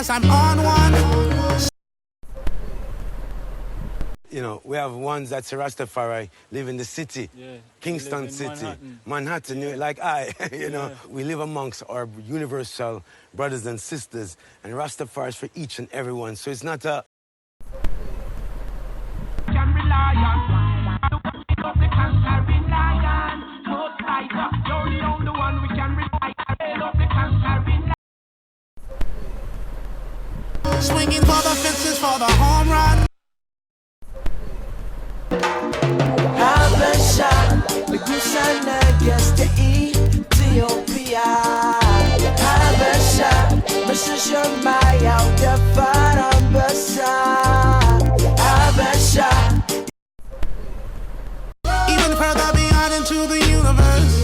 cause I'm on one. You know, we have ones that's Ras Tafari, live in the city, Kingston City, Manhattan, like you know, we live amongst our universal brothers and sisters, and Rastafari is for each and every one. So it's not a... Swinging for the fences for the home run. Habesha, Megusana, guess the Ethiopia. Habesha, Mr. Maya, the Farambasa. Habesha. Even further beyond into the universe,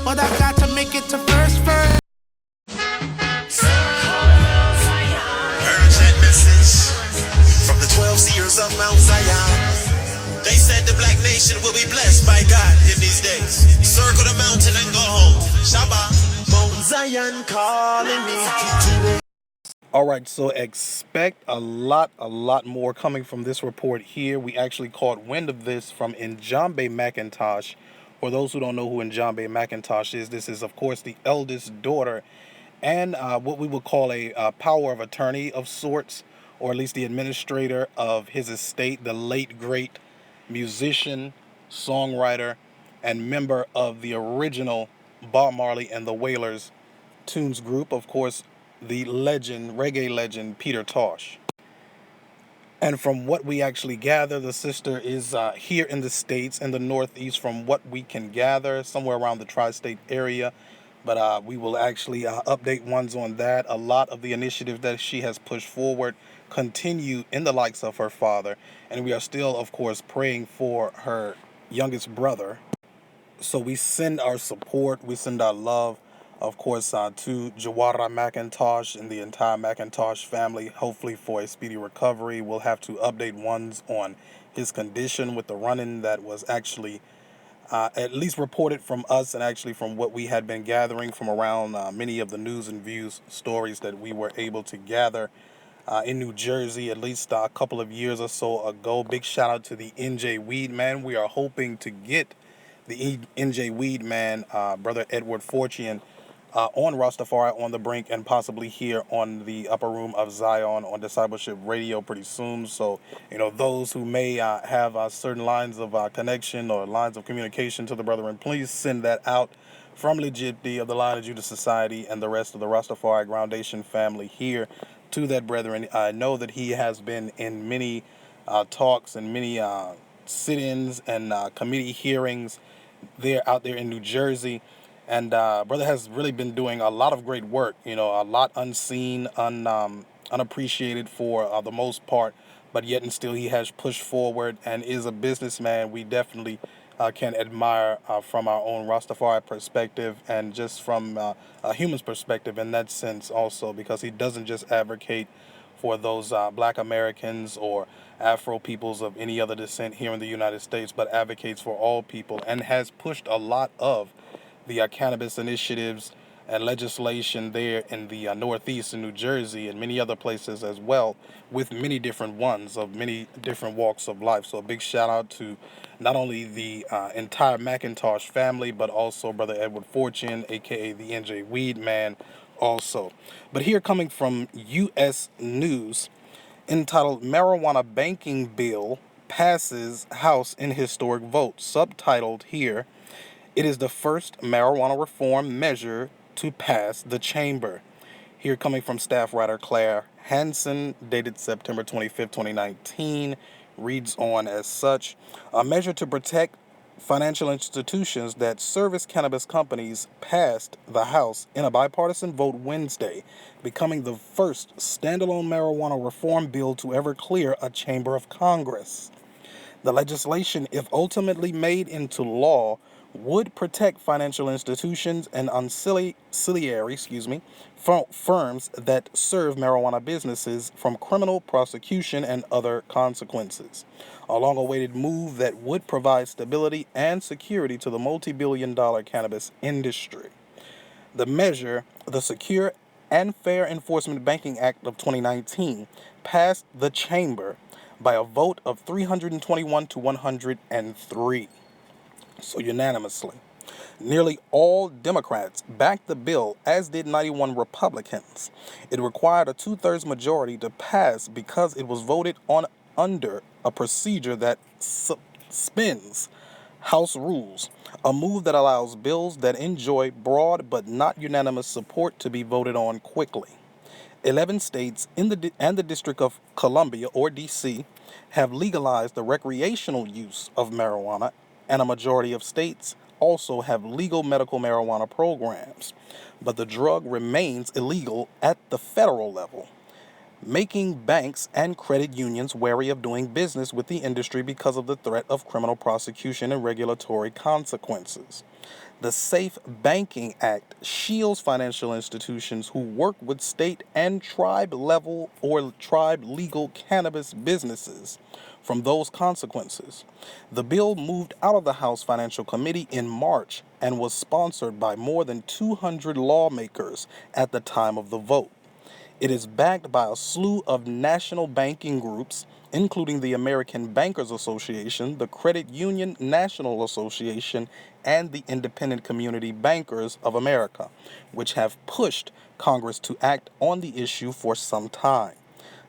but I've got to make it to first. Urgent message from the 12 seers of Mount Zion. They said the black nation will be blessed by God in these days. Circle the mountain and go home. Shabbat, Mount Zion calling me. All right, so expect a lot more coming from this report here. We actually caught wind of this from Niambe McIntosh. For those who don't know who Niambe McIntosh is, this is, of course, the eldest daughter and what we would call a power of attorney of sorts, or at least the administrator of his estate, the late, great musician, songwriter, and member of the original Bob Marley and the Wailers tunes group, of course, the legend, reggae legend, Peter Tosh. And from what we actually gather, the sister is here in the States, in the Northeast, from what we can gather, somewhere around the tri-state area. But we will actually update ones on that. A lot of the initiatives that she has pushed forward continue in the likes of her father. And we are still, of course, praying for her youngest brother. So we send our support, we send our love, of course, to Jawara McIntosh and the entire McIntosh family, hopefully for a speedy recovery. We'll have to update ones on his condition with the run-in that was actually at least reported from us, and actually from what we had been gathering from around many of the news and views stories that we were able to gather in New Jersey at least a couple of years or so ago. Big shout out to the NJ Weed Man. We are hoping to get the NJ Weed Man, Brother Edward Fortune, on Ras Tafari on the Brink, and possibly here on the Upper Room of Zion on Discipleship Radio pretty soon. So, you know, those who may have certain lines of connection or lines of communication to the brethren, please send that out from Lidj Yefdi of the Line of Judah Society and the rest of the Rastafari Groundation family here to that brethren. I know that he has been in many talks and many sit-ins and committee hearings out there in New Jersey. And brother has really been doing a lot of great work, you know, a lot unseen, unappreciated for the most part, but yet and still he has pushed forward and is a businessman we definitely can admire from our own Rastafari perspective, and just from a human's perspective in that sense also, because he doesn't just advocate for those black Americans or Afro peoples of any other descent here in the United States, but advocates for all people, and has pushed a lot of the cannabis initiatives and legislation there in the Northeast in New Jersey and many other places as well, with many different ones of many different walks of life. So a big shout out to not only the entire McIntosh family, but also Brother Edward Fortune, aka the NJ Weed Man also. But here, coming from U.S. News, entitled Marijuana Banking Bill Passes House in Historic Vote, subtitled here, it is the first marijuana reform measure to pass the chamber. Here, coming from staff writer Claire Hansen, dated September 25th, 2019, reads on as such: a measure to protect financial institutions that service cannabis companies passed the House in a bipartisan vote Wednesday, becoming the first standalone marijuana reform bill to ever clear a chamber of Congress. The legislation, if ultimately made into law, would protect financial institutions and ancillary firms that serve marijuana businesses from criminal prosecution and other consequences. A long-awaited move that would provide stability and security to the multi-billion-dollar cannabis industry. The measure, the Secure and Fair Enforcement Banking Act of 2019 passed the chamber by a vote of 321 to 103, so unanimously. Nearly all Democrats backed the bill, as did 91 Republicans. It required a two-thirds majority to pass because it was voted on under a procedure that suspends House rules, a move that allows bills that enjoy broad but not unanimous support to be voted on quickly. 11 states and the District of Columbia, or D.C., have legalized the recreational use of marijuana, and a majority of states also have legal medical marijuana programs. But the drug remains illegal at the federal level, making banks and credit unions wary of doing business with the industry because of the threat of criminal prosecution and regulatory consequences. The Safe Banking Act shields financial institutions who work with state and tribe level or tribe legal cannabis businesses from those consequences. The bill moved out of the House Financial Committee in March and was sponsored by more than 200 lawmakers at the time of the vote. It is backed by a slew of national banking groups, including the American Bankers Association, the Credit Union National Association, and the Independent Community Bankers of America, which have pushed Congress to act on the issue for some time.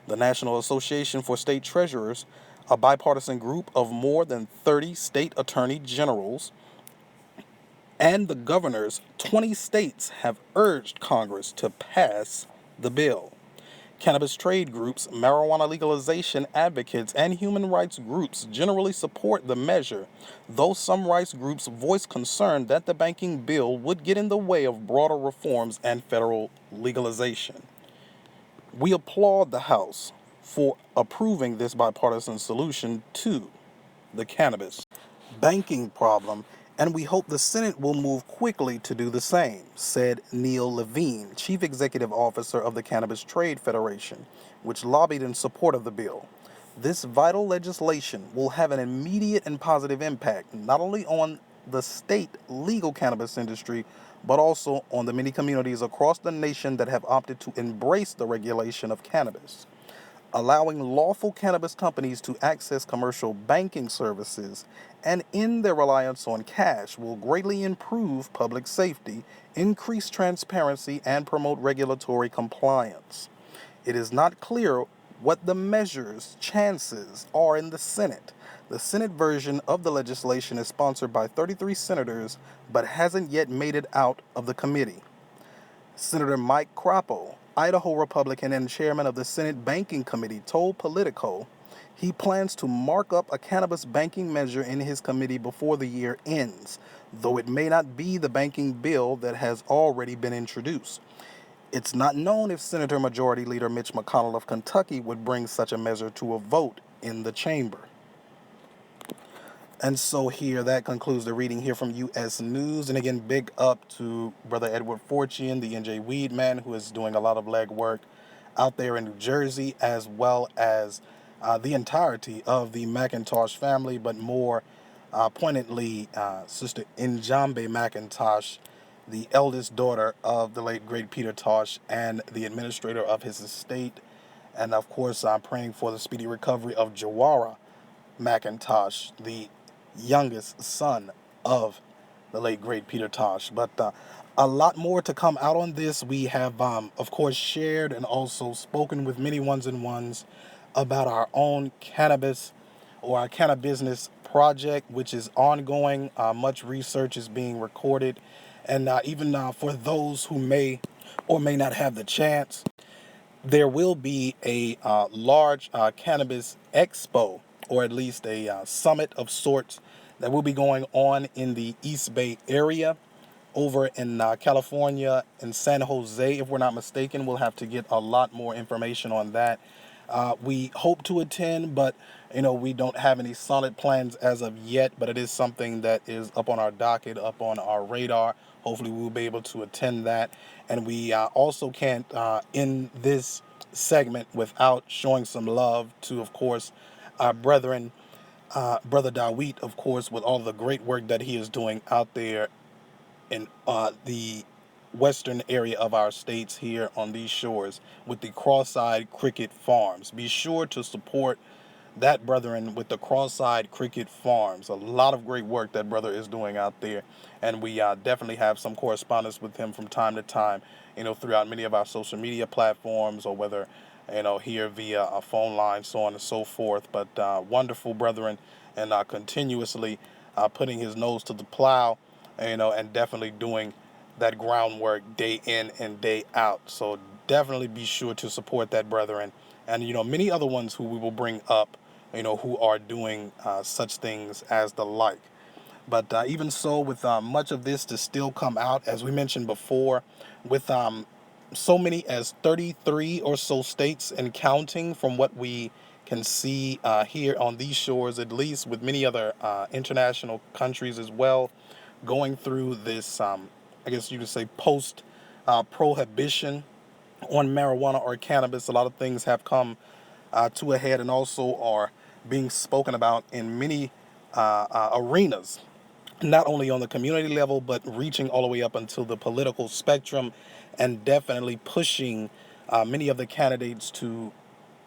The National Association for State Treasurers, a bipartisan group of more than 30 state attorney generals, and the governors, 20 states have urged Congress to pass the bill. Cannabis trade groups, marijuana legalization advocates, and human rights groups generally support the measure, though some rights groups voice concern that the banking bill would get in the way of broader reforms and federal legalization. We applaud the House for approving this bipartisan solution to the cannabis banking problem, and we hope the Senate will move quickly to do the same, said Neil Levine, Chief Executive Officer of the Cannabis Trade Federation, which lobbied in support of the bill. This vital legislation will have an immediate and positive impact, not only on the state legal cannabis industry, but also on the many communities across the nation that have opted to embrace the regulation of cannabis. Allowing lawful cannabis companies to access commercial banking services and end their reliance on cash will greatly improve public safety, increase transparency, and promote regulatory compliance. It is not clear what the measure's chances are in the Senate. The Senate version of the legislation is sponsored by 33 senators, but hasn't yet made it out of the committee. Senator Mike Crapo, Idaho Republican and chairman of the Senate Banking Committee, told Politico he plans to mark up a cannabis banking measure in his committee before the year ends, though it may not be the banking bill that has already been introduced. It's not known if Senator Majority Leader Mitch McConnell of Kentucky would bring such a measure to a vote in the chamber. And so here, that concludes the reading here from U.S. News. And again, big up to Brother Edward Fortune, the NJ Weed Man, who is doing a lot of legwork out there in New Jersey, as well as the entirety of the McIntosh family, but more poignantly, Sister Niambe McIntosh, the eldest daughter of the late great Peter Tosh and the administrator of his estate. And of course, I'm praying for the speedy recovery of Jawara McIntosh, the youngest son of the late great Peter Tosh. But a lot more to come out on this. We have, of course, shared and also spoken with many ones and ones about our own cannabis or our cannabis project, which is ongoing. Much research is being recorded. And even for those who may or may not have the chance, there will be a large cannabis expo, or at least a summit of sorts, that will be going on in the East Bay area over in California, in San Jose, if we're not mistaken. We'll have to get a lot more information on that. We hope to attend, but we don't have any solid plans as of yet, but it is something that is up on our docket, up on our radar. Hopefully we'll be able to attend that. And we also can't end this segment without showing some love to, of course, our brethren, Brother Dawit, of course, with all the great work that he is doing out there in the western area of our states here on these shores with the cross-eyed cricket farms. Be sure to support that brethren with the cross-eyed cricket farms. A lot of great work that brother is doing out there, and we definitely have some correspondence with him from time to time, throughout many of our social media platforms, or whether here via a phone line, so on and so forth. But wonderful brethren, and continuously putting his nose to the plow, and definitely doing that groundwork day in and day out. So definitely be sure to support that brethren, and many other ones who we will bring up, who are doing such things as the like. But even so, with much of this to still come out, as we mentioned before, with so many as 33 or so states and counting, from what we can see here on these shores, at least, with many other international countries as well, going through this, I guess you could say, post prohibition on marijuana or cannabis. A lot of things have come to a head, and also are being spoken about in many arenas, not only on the community level, but reaching all the way up until the political spectrum, and definitely pushing many of the candidates to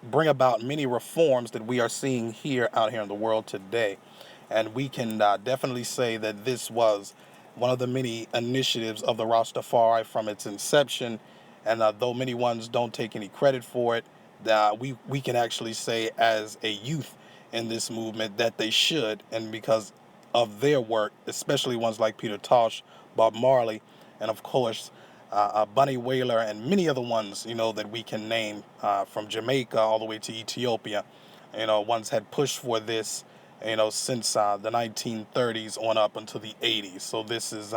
bring about many reforms that we are seeing out here in the world today. And we can definitely say that this was one of the many initiatives of the Ras Tafari from its inception. And though many ones don't take any credit for it, we can actually say as a youth in this movement that they should, and because of their work, especially ones like Peter Tosh, Bob Marley, and of course Bunny Wailer, and many other ones that we can name, from Jamaica all the way to Ethiopia. Ones had pushed for this since the 1930s on up until the 80s. So this is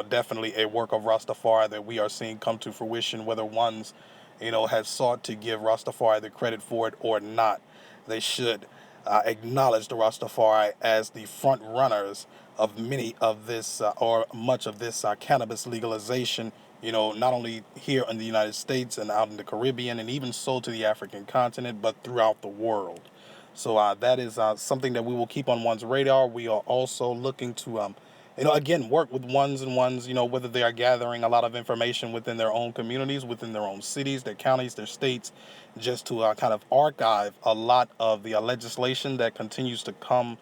definitely a work of Rastafari that we are seeing come to fruition, whether ones have sought to give Rastafari the credit for it or not. They should acknowledge the Rastafari as the front runners of many of this or much of this cannabis legalization, not only here in the United States and out in the Caribbean, and even so to the African continent, but throughout the world. So that is something that we will keep on one's radar. We are also looking to again, work with ones and ones, whether they are gathering a lot of information within their own communities, within their own cities, their counties, their states, just to kind of archive a lot of the legislation that continues to come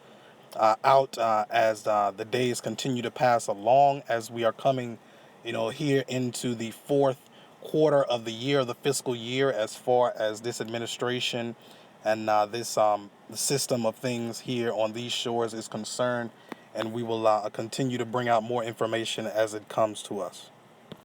out as the days continue to pass along, as we are coming, here into the fourth quarter of the year, the fiscal year, as far as this administration and this system of things here on these shores is concerned. And we will continue to bring out more information as it comes to us.